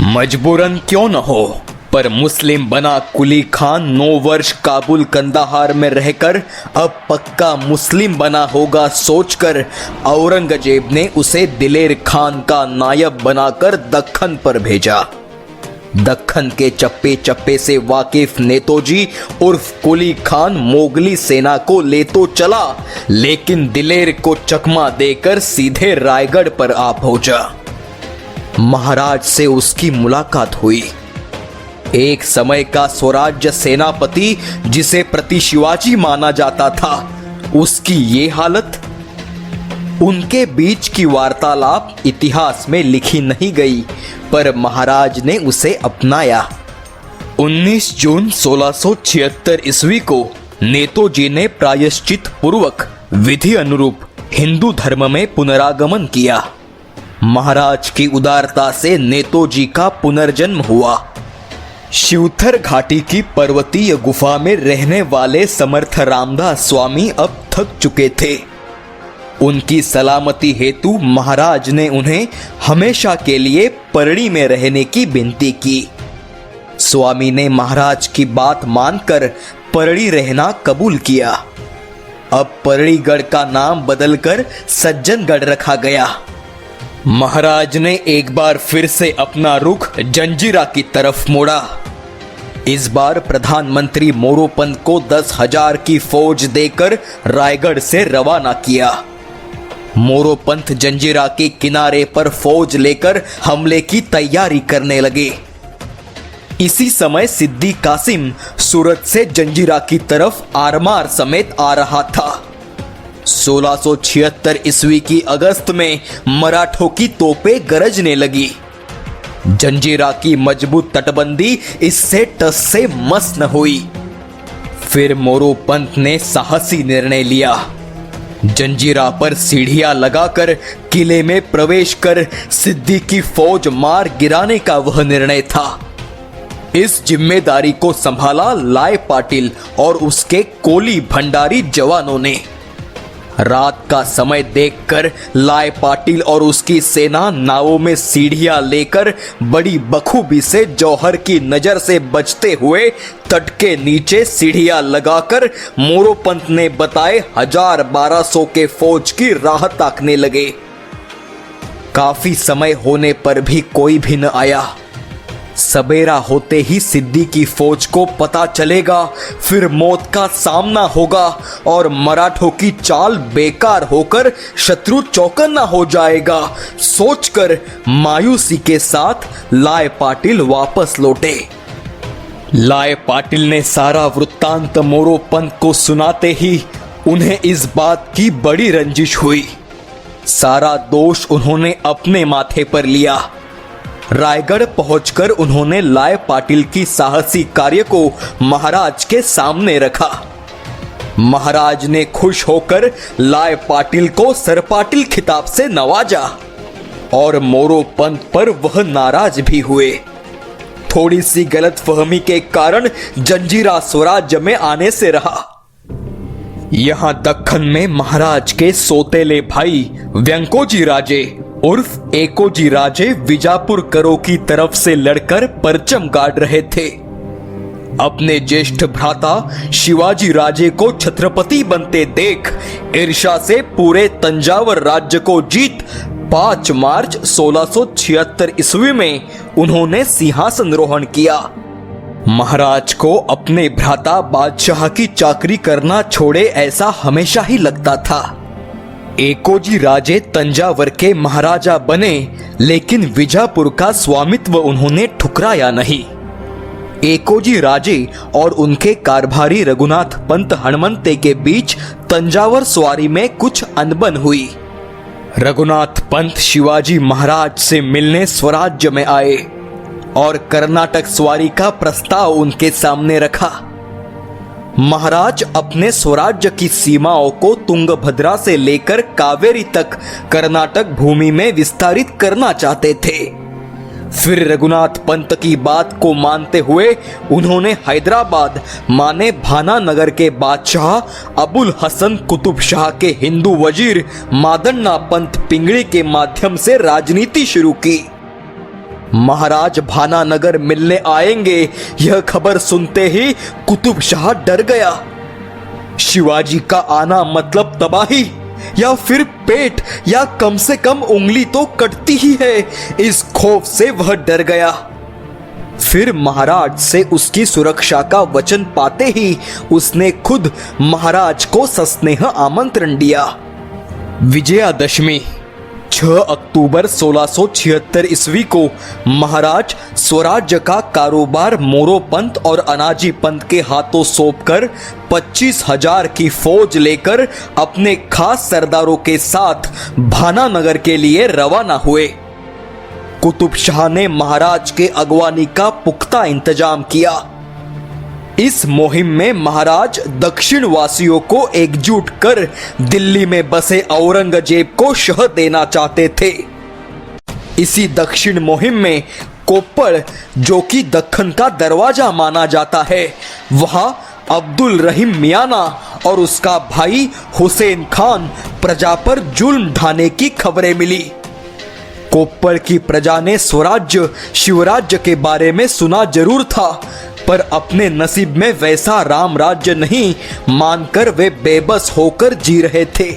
मजबूरन क्यों न हो, पर मुस्लिम बना कुली खान 9 वर्ष काबुल कंदाहार में रहकर अब पक्का मुस्लिम बना होगा सोचकर औरंगजेब ने उसे दिलेर खान का नायब बनाकर दक्खन पर भेजा। दक्खन के चप्पे चप्पे से वाकिफ नेतोजी उर्फ कुली खान मोगली सेना को ले तो चला, लेकिन दिलेर को चकमा देकर सीधे रायगढ़ पर आ पहुंचा। महाराज से उसकी मुलाकात हुई। एक समय का स्वराज्य सेनापति जिसे प्रति शिवाजी माना जाता था, उसकी ये हालत। उनके बीच की वार्तालाप इतिहास में लिखी नहीं गई, पर महाराज ने उसे अपनाया। 19 जून 1676 ईस्वी को नेतोजी ने प्रायश्चित पूर्वक विधि अनुरूप हिंदू धर्म में पुनरागमन किया। महाराज की उदारता से नेतोजी का पुनर्जन्म हुआ। शिवथर घाटी की पर्वतीय गुफा में रहने वाले समर्थ रामदास स्वामी अब थक चुके थे। उनकी सलामती हेतु महाराज ने उन्हें हमेशा के लिए परड़ी में रहने की विनती की। स्वामी ने महाराज की बात मानकर परड़ी रहना कबूल किया। अब परड़ीगढ़ का नाम बदलकर सज्जनगढ़ रखा गया। महाराज ने एक बार फिर से अपना रुख जंजीरा की तरफ मोड़ा। इस बार प्रधानमंत्री मोरोपंत को 10,000 की फौज देकर रायगढ़ से रवाना किया। मोरोपंत जंजीरा के किनारे पर फौज लेकर हमले की तैयारी करने लगे। इसी समय सिद्दी कासिम सूरत से जंजीरा की तरफ आरमार समेत आ रहा था। 1676 ईस्वी की अगस्त में मराठों की तोपें गरजने लगी। जंजीरा की मजबूत तटबंदी इससे टस से मस न हुई। फिर मोरोपंत ने साहसी निर्णय लिया। जंजीरा पर सीढ़ियां लगाकर किले में प्रवेश कर सिद्दी की फौज मार गिराने का वह निर्णय था। इस जिम्मेदारी को संभाला लाय पाटिल और उसके कोली भंडारी जवानों ने। रात का समय देखकर लाय पाटिल और उसकी सेना नावों में सीढ़ियां लेकर बड़ी बखूबी से जौहर की नजर से बचते हुए तट के नीचे सीढ़ियां लगाकर मोरोपंत ने बताए 1000-1200 के फौज की राह ताकने लगे। काफी समय होने पर भी कोई भी न आया। सबेरा होते ही सिद्दी की फौज को पता चलेगा, फिर मौत का सामना होगा और मराठों की चाल बेकार होकर शत्रु चौकन्ना हो जाएगा सोचकर मायूसी के साथ लाय पाटिल वापस लौटे। लाय पाटिल ने सारा वृत्तांत मोरोपंत को सुनाते ही उन्हें इस बात की बड़ी रंजिश हुई। सारा दोष उन्होंने अपने माथे पर लिया। रायगढ़ पहुंचकर उन्होंने लाय पाटिल की साहसी कार्य को महाराज के सामने रखा। महाराज ने खुश होकर लाय पाटिल को सरपाटिल खिताब से नवाजा और मोरोपंत पर वह नाराज भी हुए। थोड़ी सी गलतफहमी के कारण जंजीरा स्वराज्य में आने से रहा। यहां दक्खन में महाराज के सौतेले भाई व्यंकोजी राजे उर्फ एकोजी राजे विजापुर करो की तरफ से लड़कर परचम गाड़ रहे थे। अपने ज्येष्ठ भ्राता शिवाजी राजे को छत्रपति बनते देख ईर्ष्या से पूरे तंजावर राज्य को जीत 5 मार्च 1676 ईस्वी में उन्होंने सिंहासनरोहण किया। महाराज को अपने भ्राता बादशाह की चाकरी करना छोड़े ऐसा हमेशा ही लगता था। एकोजी राजे तंजावर के महाराजा बने, लेकिन विजापुर का स्वामित्व उन्होंने ठुकराया नहीं। एकोजी राजे और उनके कारभारी रघुनाथ पंत हणमंते के बीच तंजावर सवारी में कुछ अनबन हुई। रघुनाथ पंत शिवाजी महाराज से मिलने स्वराज्य में आए और कर्नाटक सवारी का प्रस्ताव उनके सामने रखा। महाराज अपने स्वराज्य की सीमाओं को तुंगभद्रा से लेकर कावेरी तक कर्नाटक भूमि में विस्तारित करना चाहते थे। फिर रघुनाथ पंत की बात को मानते हुए उन्होंने हैदराबाद माने भानानगर के बादशाह अबुल हसन कुतुब शाह के हिंदू वजीर मादन्ना पंत पिंगड़ी के माध्यम से राजनीति शुरू की। महाराज भानानगर मिलने आएंगे, यह खबर सुनते ही कुतुब शाह डर गया। शिवाजी का आना मतलब तबाही, या फिर पेट, या कम से कम उंगली तो कटती ही है। इस खौफ से वह डर गया। फिर महाराज से उसकी सुरक्षा का वचन पाते ही उसने खुद महाराज को सस्नेह आमंत्रण दिया। विजयादशमी 6 अक्टूबर 1676 ईस्वी को महाराज स्वराज्य का कारोबार मोरोपंत और अनाजी पंत के हाथों सौंपकर 25,000 की फौज लेकर अपने खास सरदारों के साथ भानानगर के लिए रवाना हुए। कुतुब शाह ने महाराज के अगवानी का पुख्ता इंतजाम किया। इस मुहिम में महाराज दक्षिण वासियों को एकजुट कर दिल्ली में बसे औरंगजेब को शह देना चाहते थे। इसी दक्षिण मुहिम में कोप्पड़, जो कि दक्कन का दरवाजा माना जाता है, वहां अब्दुल रहीम मियाना और उसका भाई हुसैन खान प्रजा पर जुल्म ढाने की खबरें मिली। कोप्पड़ की प्रजा ने स्वराज्य शिवराज्य के बारे में सुना जरूर था, पर अपने नसीब में वैसा राम राज्य नहीं मानकर वे बेबस होकर जी रहे थे।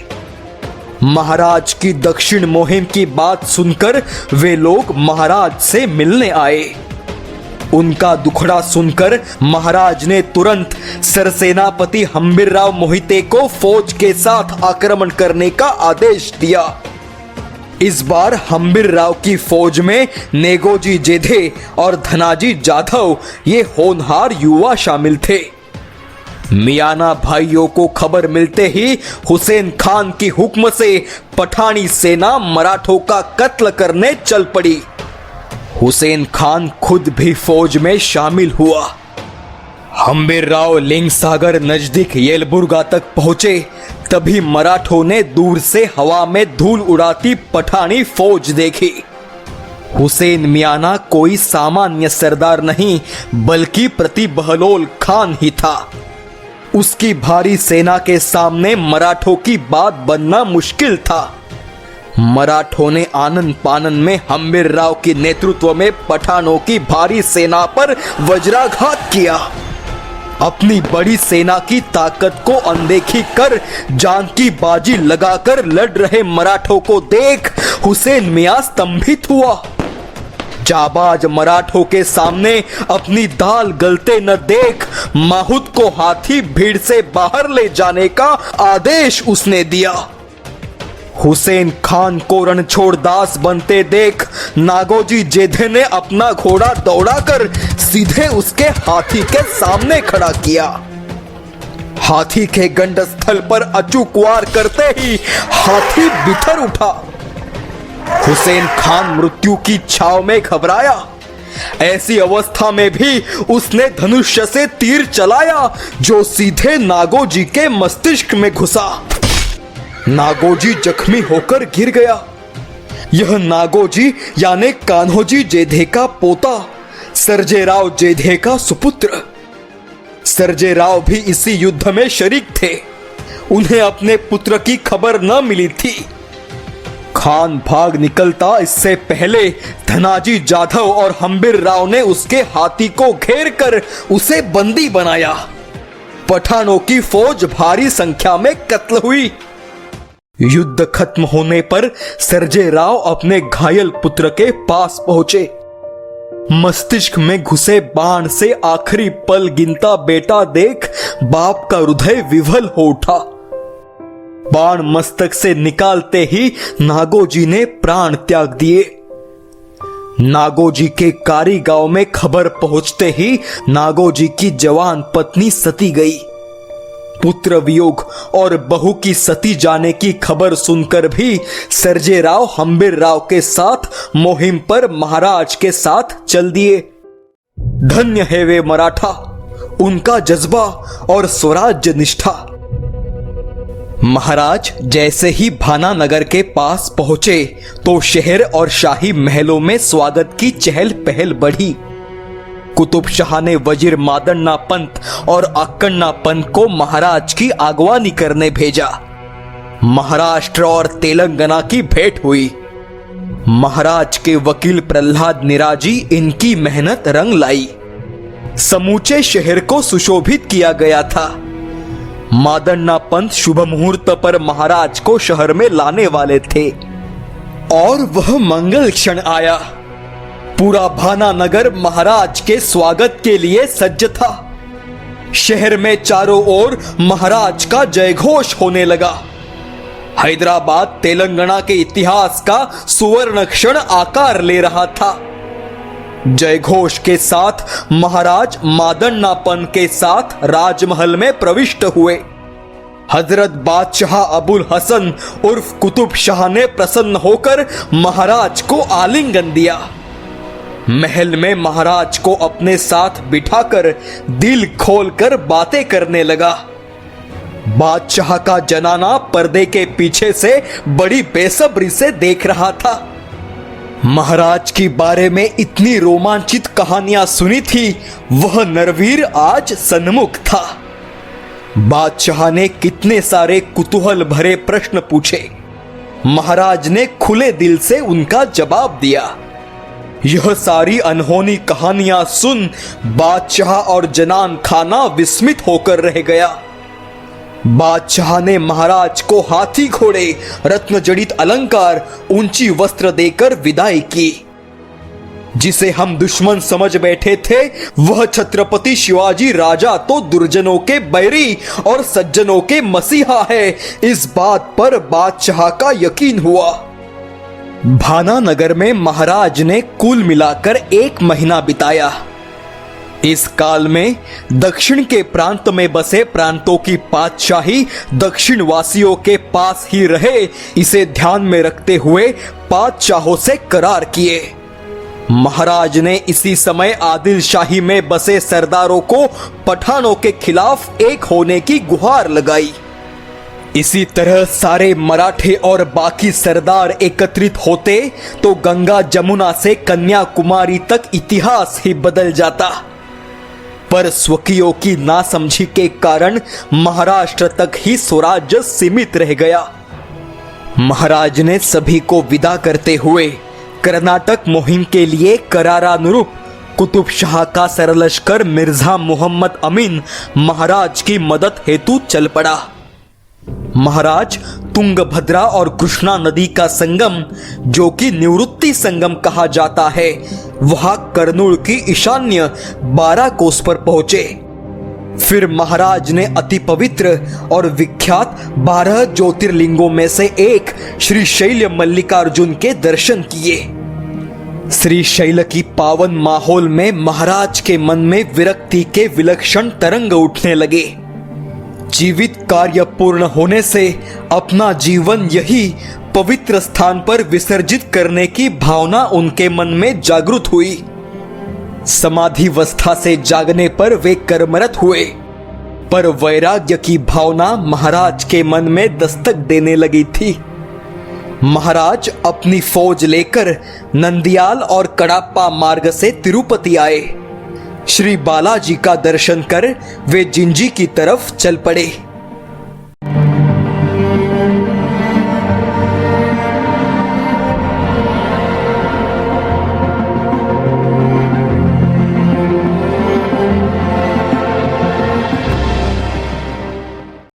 महाराज की दक्षिण मुहिम की बात सुनकर वे लोग महाराज से मिलने आए। उनका दुखड़ा सुनकर महाराज ने तुरंत सरसेनापति हंबीरराव मोहिते को फौज के साथ आक्रमण करने का आदेश दिया। इस बार हंबीरराव की फौज में नेगोजी जेधे और धनाजी जाधव, ये होनहार युवा शामिल थे। मियाना भाइयों को खबर मिलते ही हुसैन खान की हुक्म से पठानी सेना मराठों का कत्ल करने चल पड़ी। हुसैन खान खुद भी फौज में शामिल हुआ। हंबीरराव लिंग सागर नजदीक येलबुर्गा तक पहुंचे, तभी मराठों ने दूर से हवा में धूल उड़ाती पठानी फौज देखी। हुसैन मियाना कोई सामान्य सरदार नहीं, बल्कि प्रतिबहलोल खान ही था। उसकी भारी सेना के सामने मराठों की बात बनना मुश्किल था। मराठों ने आनन पानन में हंबीरराव के नेतृत्व में पठानों की भारी सेना पर वज्राघात किया। अपनी बड़ी सेना की ताकत को अनदेखी कर जान की बाजी लगाकर लड़ रहे मराठों को देख हुसैन मियां स्तंभित हुआ। जाबाज मराठों के सामने अपनी दाल गलते न देख माहुत को हाथी भीड़ से बाहर ले जाने का आदेश उसने दिया। हुसैन खान को रणछोड़ दास बनते देख नागोजी जेधे ने अपना घोड़ा दौड़ाकर सीधे उसके हाथी के सामने खड़ा किया। हाथी के गंडस्थल पर अचूक वार करते ही हाथी बिथर उठा। हुसैन खान मृत्यु की छाव में घबराया। ऐसी अवस्था में भी उसने धनुष्य से तीर चलाया, जो सीधे नागोजी के मस्तिष्क में घुसा। नागोजी जख्मी होकर गिर गया। यह नागोजी यानी कान्होजी जेधे का पोता सर्जेराव जेधे का सुपुत्र। सर्जेराव भी इसी युद्ध में शरीक थे। उन्हें अपने पुत्र की खबर न मिली थी। खान भाग निकलता इससे पहले धनाजी जाधव और हंबीरराव ने उसके हाथी को घेर कर उसे बंदी बनाया। पठानों की फौज भारी संख्या में कत्ल हुई। युद्ध खत्म होने पर सर्जेराव अपने घायल पुत्र के पास पहुंचे। मस्तिष्क में घुसे बाण से आखिरी पल गिनता बेटा देख बाप का हृदय विवल हो उठा। बाण मस्तक से निकालते ही नागोजी ने प्राण त्याग दिए। नागोजी के कारी गांव में खबर पहुंचते ही नागोजी की जवान पत्नी सती गई। पुत्र वियोग और बहू की सती जाने की खबर सुनकर भी सर्जेराव हंबीरराव के साथ मुहिम पर महाराज के साथ चल दिए। धन्य है वे मराठा, उनका जज्बा और स्वराज्य निष्ठा। महाराज जैसे ही भानानगर के पास पहुंचे तो शहर और शाही महलों में स्वागत की चहल पहल बढ़ी। कुतुब शाह ने वजीर मादन्ना पंत और अक्कन्ना पंत को महाराज की आगवानी करने भेजा। महाराष्ट्र और तेलंगाना की भेंट हुई। महाराज के वकील प्रहलाद निराजी इनकी मेहनत रंग लाई। समूचे शहर को सुशोभित किया गया था। मादन्ना पंत शुभ मुहूर्त पर महाराज को शहर में लाने वाले थे और वह मंगल क्षण आया। पूरा भाना नगर महाराज के स्वागत के लिए सज्ज था। शहर में चारों ओर महाराज का जयघोष होने लगा। हैदराबाद तेलंगाना के इतिहास का सुवर्ण क्षण आकार ले रहा था। जयघोष के साथ महाराज मादन्नापन के साथ राजमहल में प्रविष्ट हुए। हजरत बादशाह अबुल हसन उर्फ कुतुब शाह ने प्रसन्न होकर महाराज को आलिंगन दिया। महल में महाराज को अपने साथ बिठाकर दिल खोलकर बातें करने लगा। बादशाह का जनाना पर्दे के पीछे से बड़ी बेसब्री से देख रहा था। महाराज के बारे में इतनी रोमांचित कहानियां सुनी थी, वह नरवीर आज सन्मुख था। बादशाह ने कितने सारे कुतूहल भरे प्रश्न पूछे। महाराज ने खुले दिल से उनका जवाब दिया। यह सारी अनहोनी कहानियां सुन बादशाह और जनान खाना विस्मित होकर रह गया। बादशाह ने महाराज को हाथी घोड़े, रत्न जड़ित अलंकार, ऊंची वस्त्र देकर विदाई की। जिसे हम दुश्मन समझ बैठे थे, वह छत्रपति शिवाजी राजा तो दुर्जनों के बैरी और सज्जनों के मसीहा है, इस बात पर बादशाह का यकीन हुआ। भाना नगर में महाराज ने कुल मिलाकर 1 महीना बिताया। इस काल में दक्षिण के प्रांत में बसे प्रांतों की पातशाही दक्षिण वासियों के पास ही रहे, इसे ध्यान में रखते हुए पातशाहों से करार किए। महाराज ने इसी समय आदिल शाही में बसे सरदारों को पठानों के खिलाफ एक होने की गुहार लगाई। इसी तरह सारे मराठे और बाकी सरदार एकत्रित होते तो गंगा जमुना से कन्याकुमारी तक इतिहास ही बदल जाता। पर स्वकीयों की नासमझी के कारण महाराष्ट्र तक ही स्वराज्य सीमित रह गया। महाराज ने सभी को विदा करते हुए कर्नाटक मुहिम के लिए करारानुरूप कुतुब शाह का सरलश्कर मिर्जा मोहम्मद अमीन महाराज की मदद हेतु चल पड़ा। महाराज तुंगभद्रा और कृष्णा नदी का संगम, जो कि निवृत्ति संगम कहा जाता है, वहां कर्नूल की ईशान्य 12 कोस पर पहुंचे। फिर महाराज ने अति पवित्र और विख्यात 12 ज्योतिर्लिंगों में से एक श्री शैल मल्लिकार्जुन के दर्शन किए। श्री शैल की पावन माहौल में महाराज के मन में विरक्ति के विलक्षण तरंग उठने लगे। जीवित कार्य पूर्ण होने से अपना जीवन यही पवित्र स्थान पर विसर्जित करने की भावना उनके मन में जागृत हुई। समाधिवस्था से जागने पर वे कर्मरत हुए, पर वैराग्य की भावना महाराज के मन में दस्तक देने लगी थी। महाराज अपनी फौज लेकर नंदियाल और कड़ाप्पा मार्ग से तिरुपति आए। श्री बालाजी का दर्शन कर वे जिंजी की तरफ चल पड़े।